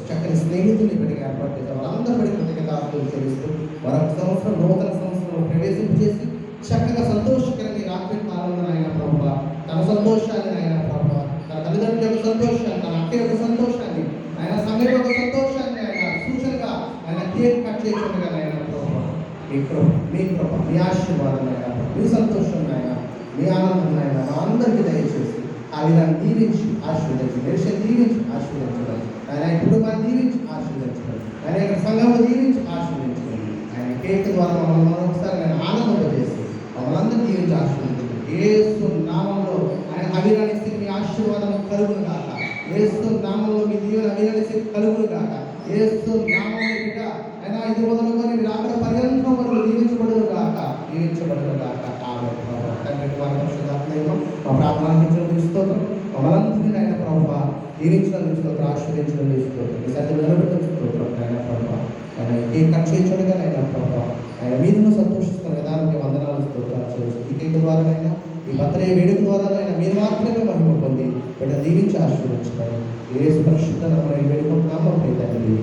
చక్కని స్నేహితులు ఇప్పటికి ఏర్పాటు చేశారు. వాళ్ళందరూ బట్టి కృతజ్ఞతాస్తుతులు చెల్లిస్తూ మరొక సంవత్సరం నూతన సంవత్సరంలో ప్రవేశింపజేసి చక్కగా సంతోషకరంగా ఈ రాత్రి కాలంలో ఆయన ప్రభువా తన సంతోషాన్ని ఆయన ప్రభువా తన తల్లిదండ్రుల యొక్క సంతోషాన్ని తన అక్క యొక్క సంతోషాన్ని ఆయన సమయం యొక్క సంతోషాన్ని ఆయన సూచనగా ఆయన కేక్ కట్ చేస్తుండగా ఆయన ప్రభువా మీ కృప మీ ఆశీర్వాదం ఆయన మీ సంతోషం ఆయన మీ ఆనందం ఆయన మా అందరికీ దయచేసి ఆ విధాన్ని దీవించి ఆశీర్వదించి నిరీక్షణ దీవించి ఆశీర్వదించడం ఆయన కుటుంబాన్ని దీవించి ఆశీర్వదించడం ఆయన యొక్క సంఘము దీవించి ఆశీర్వదించడం ఆయన కేక్ ద్వారా మమ్మల్ని మరొకసారి ఆయన ఆనందింపజేసి మమ్మల్ని అందరూ దీవించి ఆశీర్వదించడం యేసు నామంలో ఆయన అభిరాణిస్తే మీ ఆశీర్వాదం కలుగును గాక యేసు నామంలో మీ దీవెన అభిరాణిస్తే కలుగును గాక యేసు నామంలో బిడ్డ ఆయన ఇది మొదలుకొని మీరు అక్కడ పర్యంతం వరకు దీవించబడును గాక ఆమె తండ్రి మా ప్రార్థన స్తోత్రం మమ్మల్ని ఆయన ప్రభావ దీవించడం స్తోత్రం ఆశీర్వదించడం స్తోత్రం ఈ సత్యం నిలబెట్టడం స్తోత్రం ఆయన ప్రభావ ఆయన ఏ కట్ చేయించడుగా ఆయన ప్రభావ ఆయన మీరును సంతోషిస్తున్న విధానానికి వందనాలు స్తోత్రాలు చేస్తూ ఈ కేక్ ద్వారానైనా ఈ బర్త్డే వేడుక ద్వారానైనా మీరు మాత్రమే మహిమ పొంది బిడ్డ దీవించి ఆశీర్వదించడం ఏ పరిశుద్ధ వేడుకుంటున్నామో తండ్రి.